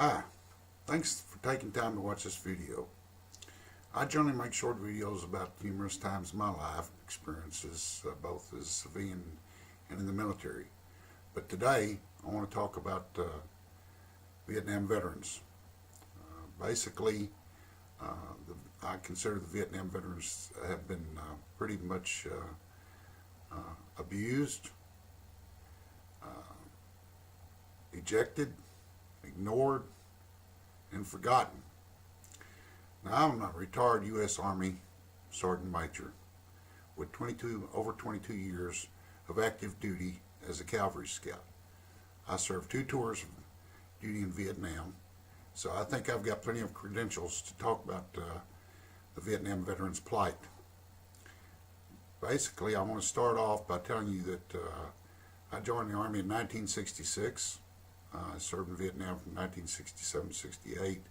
Hi, thanks for taking time to watch this video. I generally make short videos about numerous times in my life experiences, both as a civilian and in the military. But today, I want to talk about Vietnam veterans. Basically, I consider the Vietnam veterans have been pretty much abused, ejected, ignored, and forgotten. Now, I'm a retired U.S. Army Sergeant Major with over 22 years of active duty as a cavalry scout. I served 2 tours of duty in Vietnam, so I think I've got plenty of credentials to talk about the Vietnam veterans' plight. Basically, I want to start off by telling you that I joined the Army in 1966. I served in Vietnam from 1967 to 68.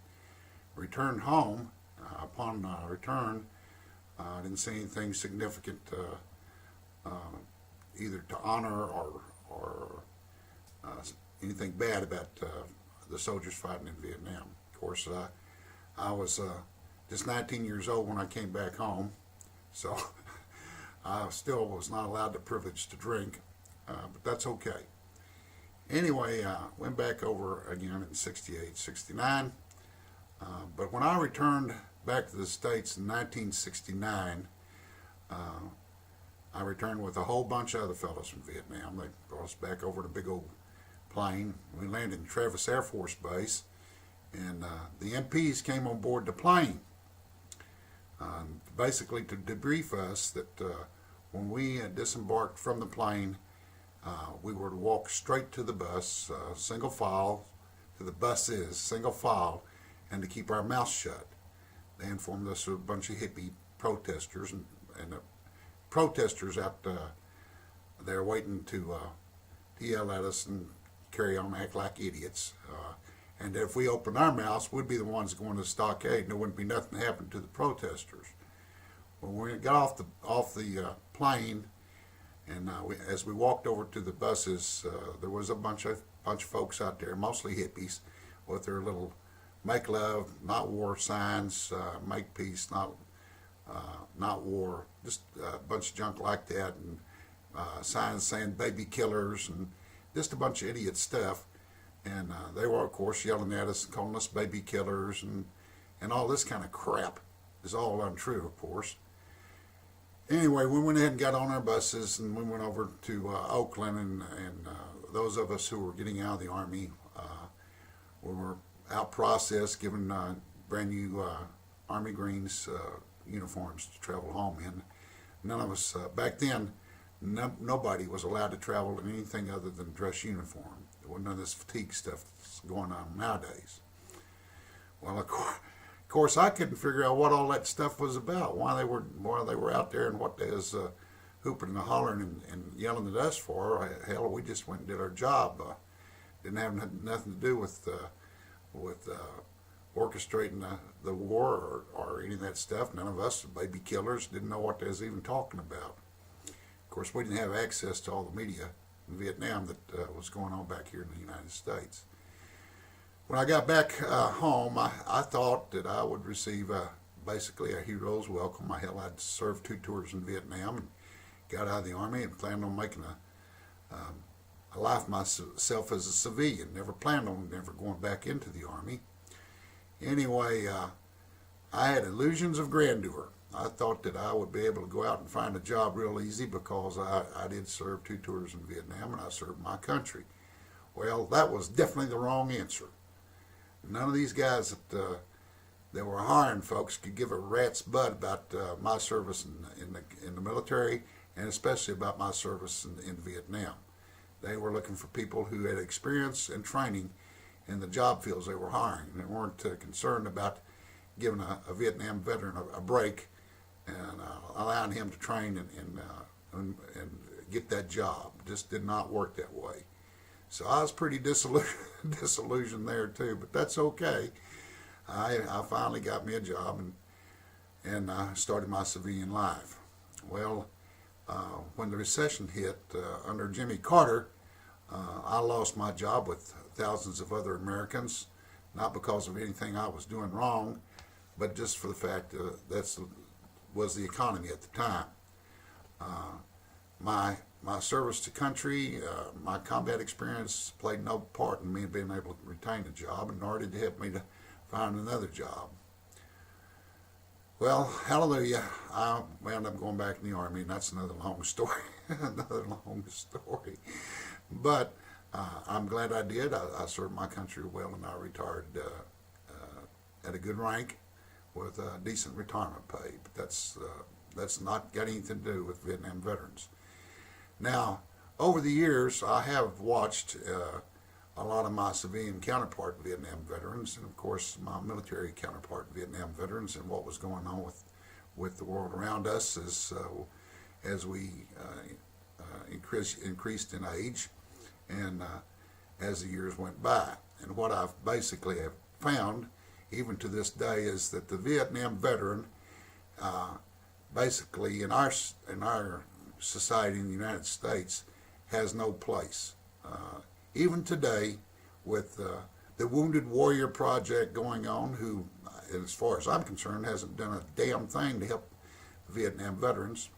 Returned home. Upon return, I didn't see anything significant either to honor or anything bad about the soldiers fighting in Vietnam. Of course, I was just 19 years old when I came back home, so I still was not allowed the privilege to drink, but that's okay. Anyway, went back over again in 68, 69. But when I returned back to the States in 1969, I returned with a whole bunch of other fellows from Vietnam. They brought us back over in a big old plane. We landed in Travis Air Force Base, and the MPs came on board the plane, basically to debrief us that when we disembarked from the plane, we were to walk straight to the bus, single file, to the buses, single file, and to keep our mouths shut. They informed us of a bunch of hippie protesters and protesters out there waiting to yell at us and carry on and act like idiots. And if we opened our mouths, we'd be the ones going to the stockade, and there wouldn't be nothing happen to the protesters. When we got off the plane, and as we walked over to the buses, there was a bunch of folks out there, mostly hippies, with their little "Make love, not war" signs, "Make peace, not war," just a bunch of junk like that, and signs saying "baby killers," and just a bunch of idiot stuff. And they were, of course, yelling at us and calling us baby killers and all this kind of crap. Is all untrue, of course. Anyway, we went ahead and got on our buses, and we went over to Oakland, and those of us who were getting out of the Army, we were out processed, given brand new Army Greens uniforms to travel home in. None of us, back then, nobody was allowed to travel in anything other than dress uniform. There wasn't none of this fatigue stuff that's going on nowadays. Well, of course, I couldn't figure out what all that stuff was about, why they were out there, and what they was hooping and hollering and yelling at us for. Hell, we just went and did our job. Didn't have nothing to do with orchestrating the war or any of that stuff. None of us, baby killers, didn't know what they was even talking about. Of course, we didn't have access to all the media in Vietnam that was going on back here in the United States. When I got back home, I thought that I would receive basically a hero's welcome. I'd served 2 tours in Vietnam and got out of the Army and planned on making a life myself as a civilian. Never planned on never going back into the Army. Anyway, I had illusions of grandeur. I thought that I would be able to go out and find a job real easy because I did serve 2 tours in Vietnam and I served my country. Well, that was definitely the wrong answer. None of these guys that were hiring folks could give a rat's butt about my service in the military, and especially about my service in Vietnam. They were looking for people who had experience and training in the job fields they were hiring. They weren't concerned about giving a Vietnam veteran a break and allowing him to train and get that job. It just did not work that way. So I was pretty disillusioned there too, but that's okay. I finally got me a job and started my civilian life. Well, when the recession hit under Jimmy Carter, I lost my job with thousands of other Americans not because of anything I was doing wrong, but just for the fact that was the economy at the time. My service to country, my combat experience played no part in me being able to retain a job, and nor did it help me to find another job. Well, hallelujah, I wound up going back in the Army, and that's another long story, another long story. But I'm glad I did. I served my country well, and I retired at a good rank with decent retirement pay. But that's not got anything to do with Vietnam veterans. Now, over the years, I have watched a lot of my civilian counterpart Vietnam veterans, and of course my military counterpart Vietnam veterans, and what was going on with the world around us as we increased in age, and as the years went by. And what I've basically have found, even to this day, is that the Vietnam veteran, basically in our society in the United States, has no place. Even today, with the Wounded Warrior Project going on, who, as far as I'm concerned, hasn't done a damn thing to help Vietnam veterans,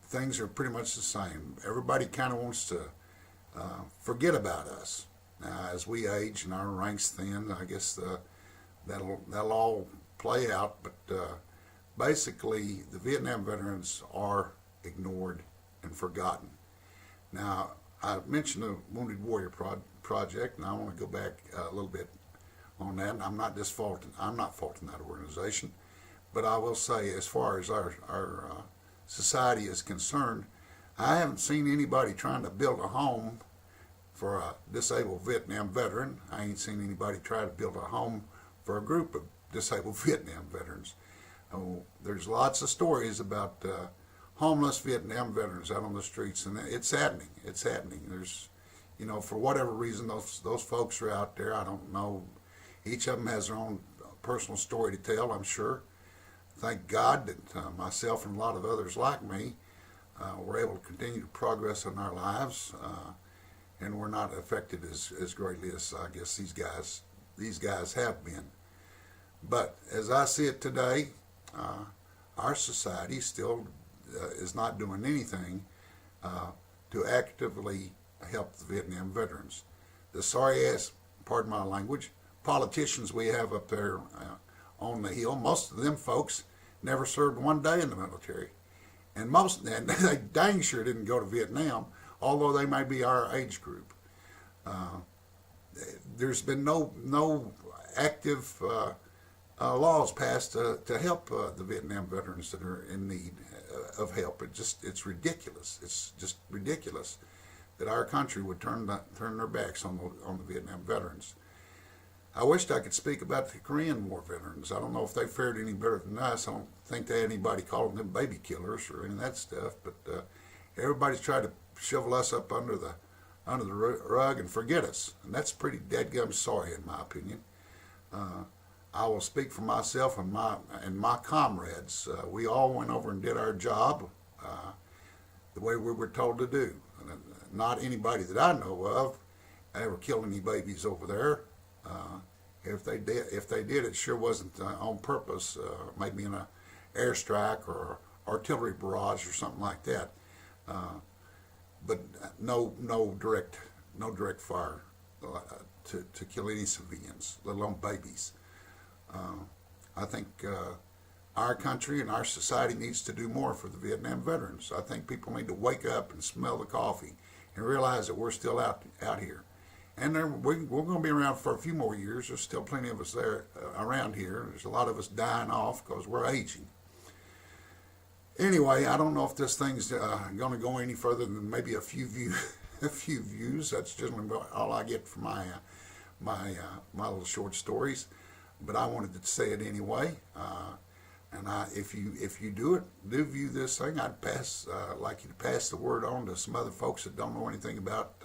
things are pretty much the same. Everybody kind of wants to forget about us. Now, as we age and our ranks thin, I guess that'll all play out, but basically the Vietnam veterans are ignored and forgotten. Now, I mentioned the Wounded Warrior Project, and I want to go back a little bit on that. I'm not faulting that organization, but I will say, as far as our society is concerned, I haven't seen anybody trying to build a home for a disabled Vietnam veteran. I ain't seen anybody try to build a home for a group of disabled Vietnam veterans. There's lots of stories about homeless Vietnam veterans out on the streets, and it's happening. It's happening. There's, for whatever reason, those folks are out there. I don't know. Each of them has their own personal story to tell, I'm sure. Thank God that myself and a lot of others like me were able to continue to progress in our lives, and we're not affected as greatly as I guess these guys have been. But as I see it today, our society still is not doing anything to actively help the Vietnam veterans. The sorry-ass, pardon my language, politicians we have up there on the Hill, most of them folks never served one day in the military. And they dang sure didn't go to Vietnam, although they may be our age group. There's been no active laws passed to help the Vietnam veterans that are in need of help. It's ridiculous. It's just ridiculous that our country would turn their backs on the Vietnam veterans. I wished I could speak about the Korean War veterans. I don't know if they fared any better than us. I don't think they had anybody calling them baby killers or any of that stuff. But everybody's tried to shovel us up under the rug and forget us, and that's pretty dadgum sorry in my opinion. I will speak for myself and my comrades. We all went over and did our job the way we were told to do. Not anybody that I know of ever killed any babies over there. If they did, it sure wasn't on purpose. Maybe in an airstrike or artillery barrage or something like that. But no direct fire to kill any civilians, let alone babies. I think our country and our society needs to do more for the Vietnam veterans. I think people need to wake up and smell the coffee and realize that we're still out here. And we're going to be around for a few more years. There's still plenty of us there around here. There's a lot of us dying off because we're aging. Anyway, I don't know if this thing's going to go any further than maybe a few views. That's generally all I get from my little short stories. But I wanted to say it anyway. And if you do view this thing, I'd like you to pass the word on to some other folks that don't know anything about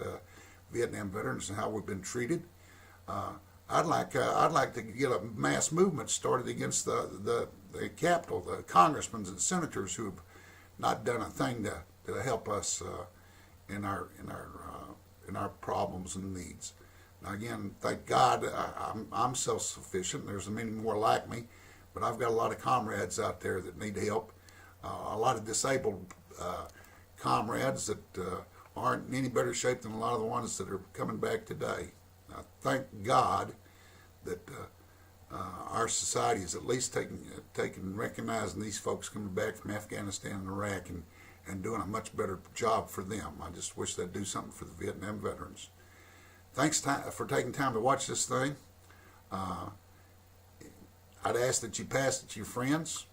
Vietnam veterans and how we've been treated. I'd like to get a mass movement started against the Capitol, the congressmen and senators who have not done a thing to help us in our problems and needs. Again, thank God I'm self-sufficient. There's many more like me, but I've got a lot of comrades out there that need help. A lot of disabled comrades that aren't in any better shape than a lot of the ones that are coming back today. Thank God that our society is at least taking recognizing these folks coming back from Afghanistan and Iraq and doing a much better job for them. I just wish they'd do something for the Vietnam veterans. Thanks for taking time to watch this thing. I'd ask that you pass it to your friends,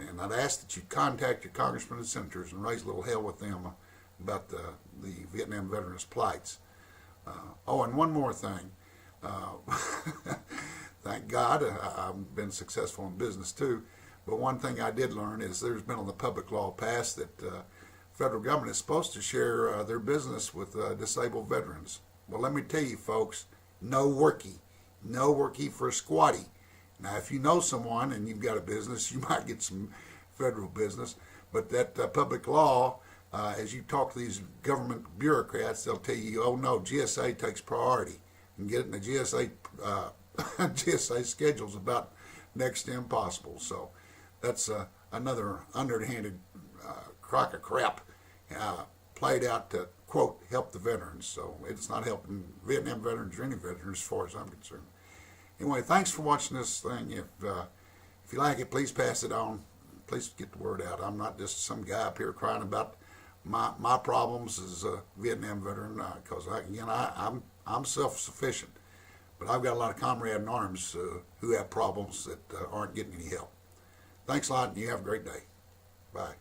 and I'd ask that you contact your congressmen and senators and raise a little hell with them about the Vietnam veterans' plights. And one more thing. Thank God I've been successful in business too, but one thing I did learn is there's been on the public law passed that federal government is supposed to share their business with disabled veterans. Well, let me tell you folks, no worky for a squatty. Now, if you know someone and you've got a business, you might get some federal business, but that public law, as you talk to these government bureaucrats, they'll tell you, oh no, GSA takes priority, and getting the GSA GSA schedule's about next to impossible. So that's another underhanded crock of crap played out to, quote, help the veterans. So it's not helping Vietnam veterans or any veterans as far as I'm concerned. Anyway, thanks for watching this thing. If you like it, please pass it on. Please get the word out. I'm not just some guy up here crying about my problems as a Vietnam veteran, because I'm self-sufficient. But I've got a lot of comrade in arms who have problems that aren't getting any help. Thanks a lot, and you have a great day. Bye.